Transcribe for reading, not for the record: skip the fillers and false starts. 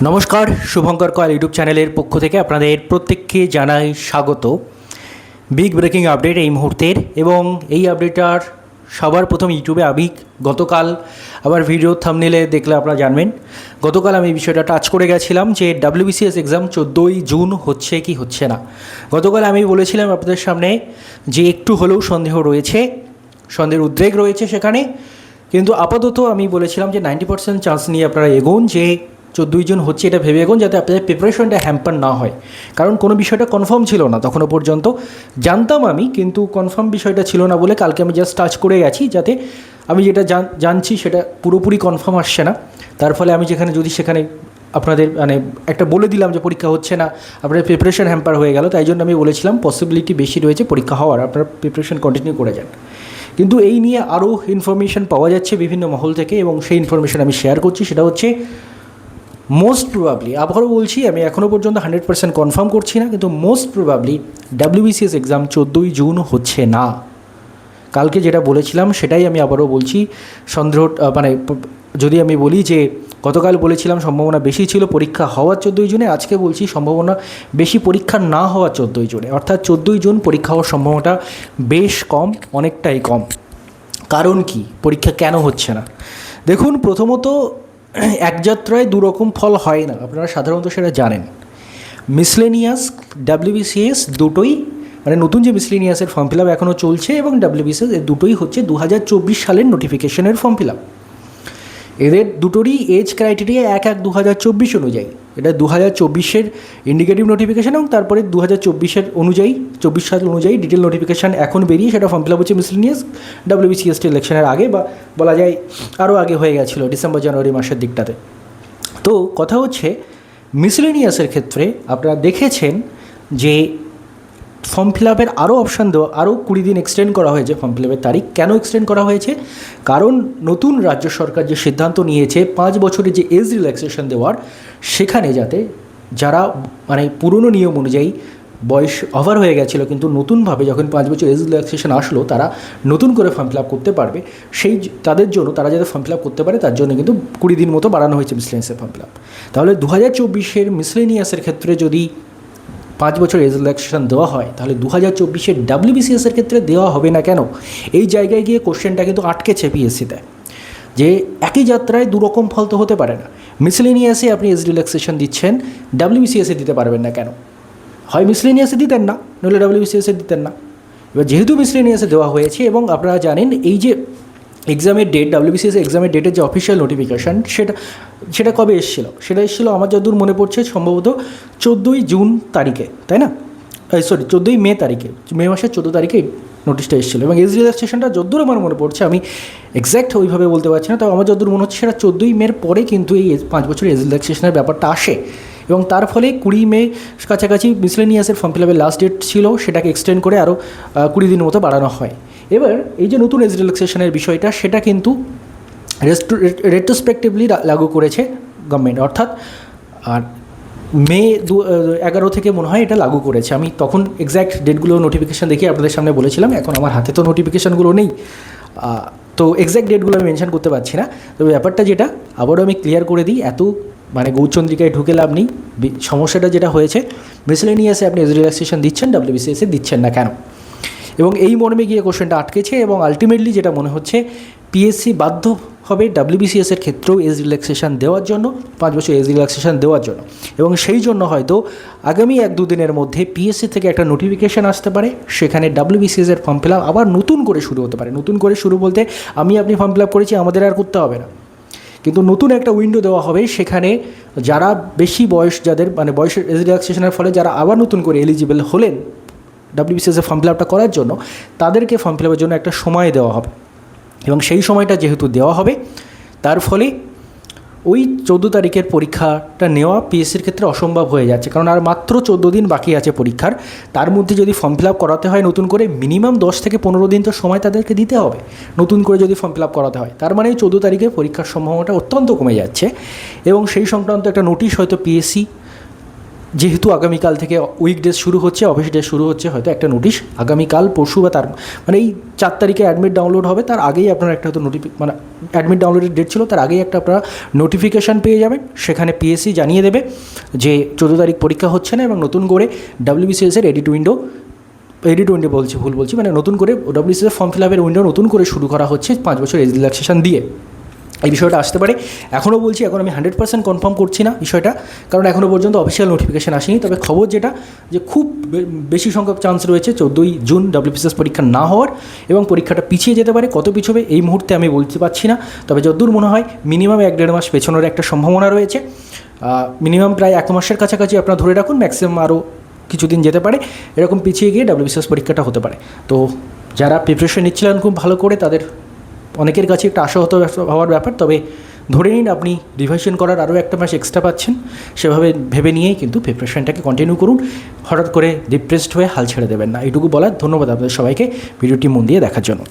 নমস্কার, শুভঙ্কর কয়াল ইউটিউব চ্যানেলের পক্ষ থেকে আপনাদের প্রত্যেককে জানাই স্বাগত। বিগ ব্রেকিং আপডেট এই মুহূর্তের, এবং এই আপডেটটার সবার প্রথম ইউটিউবে আমি গতকাল আবার ভিডিও থাম্বনেলে দেখলে আপনারা জানবেন। গতকাল আমি এই বিষয়টা টাচ করে গেছিলাম যে WBCS এক্সাম 14ই জুন হচ্ছে কি হচ্ছে না। গতকাল আমি বলেছিলাম আপনাদের সামনে যে একটু হলেও সন্দেহ রয়েছে, সন্দেহের উদ্রেক রয়েছে সেখানে, কিন্তু আপাতত আমি বলেছিলাম যে 90% চান্স নিয়ে আপনারা এগোন যে 14ই জুন হচ্ছে, এটা ভেবে এগোন যাতে আপনাদের প্রিপারেশনটা হ্যাম্পার না হয়। কারণ কোনো বিষয়টা কনফার্ম ছিল না তখনও পর্যন্ত, জানতাম আমি, কিন্তু কনফার্ম বিষয়টা ছিল না বলে কালকে আমি জাস্ট টাচ করে গেছি, যাতে আমি যেটা জানছি সেটা পুরোপুরি কনফার্ম আসছে না। তার ফলে আমি সেখানে আপনাদের একটা বলে দিলাম যে পরীক্ষা হচ্ছে না, আপনার প্রিপারেশন হ্যাম্পার হয়ে গেল, তাই জন্য আমি বলেছিলাম পসিবিলিটি বেশি রয়েছে পরীক্ষা হওয়ার, আপনারা প্রিপারেশন কন্টিনিউ করে যান। কিন্তু এই নিয়ে আরও ইনফরমেশন পাওয়া যাচ্ছে বিভিন্ন মহল থেকে, এবং সেই ইনফরমেশন আমি শেয়ার করছি। সেটা হচ্ছে মোস্ট প্রবাবলি, আবারও বলছি, আমি এখনও পর্যন্ত 100% কনফার্ম করছি না, কিন্তু মোস্ট প্রবাবলি WBCS এক্সাম 14ই জুন হচ্ছে না। কালকে যেটা বলেছিলাম সেটাই আমি আবারও বলছি। সন্দেহ যদি আমি বলি যে গতকাল বলেছিলাম সম্ভাবনা বেশি ছিল পরীক্ষা হওয়ার 14ই জুনে, আজকে বলছি সম্ভাবনা বেশি পরীক্ষা না হওয়ার 14ই জুনে, অর্থাৎ 14ই জুন পরীক্ষা হওয়ার সম্ভাবনাটা বেশ কম, অনেকটাই কম। কারণ কি, পরীক্ষা কেন হচ্ছে না? দেখুন, প্রথমত এক যাত্রায় দুরকম ফল হয় না, আপনারা সাধারণত সেটা জানেন। মিসলেনিয়াস, WBCS দুটোই, নতুন যে মিসলেনিয়াসের ফর্ম ফিল আপ এখনও চলছে, এবং WBCS এর দুটোই হচ্ছে 2024 সালের নোটিফিকেশনের ফর্ম ফিল আপ। এদের দুটোরই এজ ক্রাইটেরিয়া 1/1/2024 অনুযায়ী। এটা 2024-এর ইন্ডিকেটিভ নোটিফিকেশান, এবং তারপরে 2024-এর অনুযায়ী 24 সাল অনুযায়ী ডিটেল নোটিফিকেশান এখন বেরিয়ে সেটা ফর্ম ফিল আপ হচ্ছে মিসলেনিয়াস। WBCS ইলেকশনের আগে, বা বলা যায় আরও আগে হয়ে গেছিলো, ডিসেম্বর জানুয়ারি মাসের দিকটাতে। তো কথা হচ্ছে মিসলেনিয়াসের ক্ষেত্রে আপনারা দেখেছেন যে ফর্ম ফিল আপের আরও অপশান দেওয়া, আরও 20 দিন এক্সটেন্ড করা হয়েছে ফর্ম ফিল আপের তারিখ। কেন এক্সটেন্ড করা হয়েছে? কারণ নতুন রাজ্য সরকার যে সিদ্ধান্ত নিয়েছে 5 বছরের যে এজ রিল্যাক্সেশন দেওয়ার, সেখানে যাতে যারা পুরনো নিয়ম অনুযায়ী বয়স ওভার হয়ে গেছিলো, কিন্তু নতুনভাবে যখন 5 বছর এজ রিল্যাক্সেশন আসলো তারা নতুন করে ফর্ম ফিল আপ করতে পারবে, তাদের জন্য, তারা যাতে ফর্ম ফিল আপ করতে পারে তার জন্য কিন্তু 20 দিন মতো বাড়ানো হয়েছে মিসলেনিয়াসের ফর্ম ফিল আপ। তাহলে 2024-এর মিসলেনিয়াসের ক্ষেত্রে যদি 5 বছর এজ রিল্যাক্সেশন দেওয়া হয়, তাহলে 2024-এর WBCS-এর ক্ষেত্রে দেওয়া হবে না কেন? এই জায়গায় গিয়ে কোশ্চেনটা কিন্তু আটকেছে PSC-তে, যে একই যাত্রায় দুরকম ফল তো হতে পারে না। মিসলেনিয়াসে আপনি এজ রিল্যাক্সেশন দিচ্ছেন, WBCS-এ দিতে পারবেন না কেন? হয় মিসলেনিয়াসে দিতেন না, নইলে WBCS-এ দিতেন না। এবার যেহেতু মিসলেনিয়াসে দেওয়া হয়েছে, এবং আপনারা জানেন এই যে এক্সামের ডেট, WBCS এক্সামের ডেটের যে অফিসিয়াল নোটিফিকেশান, সেটা কবে এসেছিলো? সেটা এসেছিলো আমার যতদূর মনে পড়ছে সম্ভবত 14ই জুন তারিখে, তাই না? 14ই মে তারিখে, মে মাসের 14 তারিখে নোটিশটা এসেছিলো। এবং এজ রিল্যাক্সেশনটা যতদূর আমার মনে পড়ছে, আমি এক্স্যাক্ট ওইভাবে বলতে পারছি না, তবে আমার যতদূর মনে হচ্ছে সেটা 14ই মের পরে কিন্তু এই 5 বছর এজ রিল্যাক্সেশনের ব্যাপারটা আসে, এবং তার ফলে 20 মে কাছাকাছি মিসলেনিয়াসের ফর্ম ফিল আপের লাস্ট ডেট ছিল, সেটাকে এক্সটেন্ড করে আরও 20 দিন মতো বাড়ানো হয়। এবার এই যে নতুন এজ রিল্যাক্সেশনের বিষয়টা, সেটা কিন্তু রেট্রোস্পেক্টিভলি লাগু করেছে গভর্নমেন্ট, অর্থাৎ আর মে 11 থেকে মনে হয় এটা লাগু করেছে। আমি তখন এক্স্যাক্ট ডেটগুলো নোটিফিকেশান দেখে আপনাদের সামনে বলেছিলাম, এখন আমার হাতে তো নোটিফিকেশানগুলো নেই, তো এক্স্যাক্ট ডেটগুলো আমি মেনশন করতে পারছি না। তবে ব্যাপারটা যেটা আবারও আমি ক্লিয়ার করে দিই, এত গৌরচন্দ্রিকায় ঢুকে লাভ নেই। সমস্যাটা যেটা হয়েছে, মিসলেনিয়াসে আপনি এজ রিল্যাক্সেশন দিচ্ছেন, WBCS-এ দিচ্ছেন না কেন? এবং এই মর্মে গিয়ে কোশ্চেনটা আটকেছে, এবং আলটিমেটলি যেটা মনে হচ্ছে PSC বাধ্য হবে WBCS-এর ক্ষেত্রেও এজ রিল্যাক্সেশন দেওয়ার জন্য, 5 বছর এজ রিল্যাক্সেশন দেওয়ার জন্য। এবং সেই জন্য হয়তো আগামী 1-2 দিনের মধ্যে PSC থেকে একটা নোটিফিকেশান আসতে পারে, সেখানে WBCS-এর ফর্ম ফিল আপ আবার নতুন করে শুরু হতে পারে। নতুন করে শুরু বলতে আপনি ফর্ম ফিল আপ করেছি, আমাদের আর করতে হবে না, কিন্তু নতুন একটা উইন্ডো দেওয়া হবে, সেখানে যারা বেশি বয়স, যাদের বয়সের এজ রিল্যাক্সেশনের ফলে যারা আবার নতুন করে এলিজিবল হলেন WBCS-এর ফর্ম ফিল আপটা করার জন্য, তাদেরকে ফর্ম ফিল আপের জন্য একটা সময় দেওয়া হবে। এবং সেই সময়টা যেহেতু দেওয়া হবে, তার ফলে ওই 14 তারিখের পরীক্ষাটা নেওয়া PSC-র ক্ষেত্রে অসম্ভব হয়ে যাচ্ছে, কারণ আর মাত্র 14 দিন বাকি আছে পরীক্ষার। তার মধ্যে যদি ফর্ম ফিল আপ করাতে হয় নতুন করে, মিনিমাম 10 থেকে 15 দিন তো সময় তাদেরকে দিতে হবে নতুন করে যদি ফর্ম ফিল আপ করাতে হয়। তার মানে 14 তারিখে পরীক্ষার সম্ভাবনাটা অত্যন্ত কমে যাচ্ছে, এবং সেই সংক্রান্ত একটা নোটিশ হয়তো PSC যেহেতু আগামীকাল থেকে উইকডেজ শুরু হচ্ছে, অফিস ডে শুরু হচ্ছে, হয়তো একটা নোটিশ আগামীকাল পরশু বা তার মানে এই 4 তারিখে অ্যাডমিট ডাউনলোড হবে, তার আগেই আপনারা একটা হয়তো মানে অ্যাডমিট ডাউনলোডের ডেট ছিল, তার আগেই একটা আপনারা নোটিফিকেশান পেয়ে যাবেন। সেখানে পিএসসি জানিয়ে দেবে যে 14 তারিখ পরীক্ষা হচ্ছে না এবং নতুন করে WBCS-এর এডিট উইন্ডো ভুল বলছি, মানে নতুন করে WBCS ফর্ম ফিল আপের উইন্ডো নতুন করে শুরু করা হচ্ছে 5 বছর এজ রিল্যাক্সেশন দিয়ে। এই বিষয়টা আসতে পারে। এখনও বলছি, এখন আমি 100% কনফার্ম করছি না বিষয়টা, কারণ এখনও পর্যন্ত অফিসিয়াল নোটিফিকেশান আসেনি। তবে খবর যেটা, যে খুব বেশি সংখ্যক চান্স রয়েছে 14ই জুন WBCS পরীক্ষা না হওয়ার, এবং পরীক্ষাটা পিছিয়ে যেতে পারে। কত পিছবে এই মুহূর্তে আমি বলতে পারছি না, তবে যতদূর মনে হয় মিনিমাম 1-1.5 মাস পেছনের একটা সম্ভাবনা রয়েছে। মিনিমাম প্রায় 1 মাসের কাছাকাছি আপনারা ধরে রাখুন, ম্যাক্সিমাম আরও কিছুদিন যেতে পারে, এরকম পিছিয়ে গিয়ে WBCS পরীক্ষাটা হতে পারে। তো যারা প্রিপারেশন নিচ্ছিলেন খুব ভালো করে, তাদের অনেকের কাছে একটা আশাহত হওয়ার ব্যাপার। তবে ধরে নিন আপনি রিভিশন করার আরও 1 মাস এক্সট্রা পাচ্ছেন, সেভাবে ভেবে নিয়েই কিন্তু প্রিপারেশনটাকে কন্টিনিউ করুন। হঠাৎ করে ডিপ্রেসড হয়ে হাল ছেড়ে দেবেন না, এইটুকু বলার। ধন্যবাদ আপনাদের সবাইকে ভিডিওটি মন দিয়ে দেখার জন্য।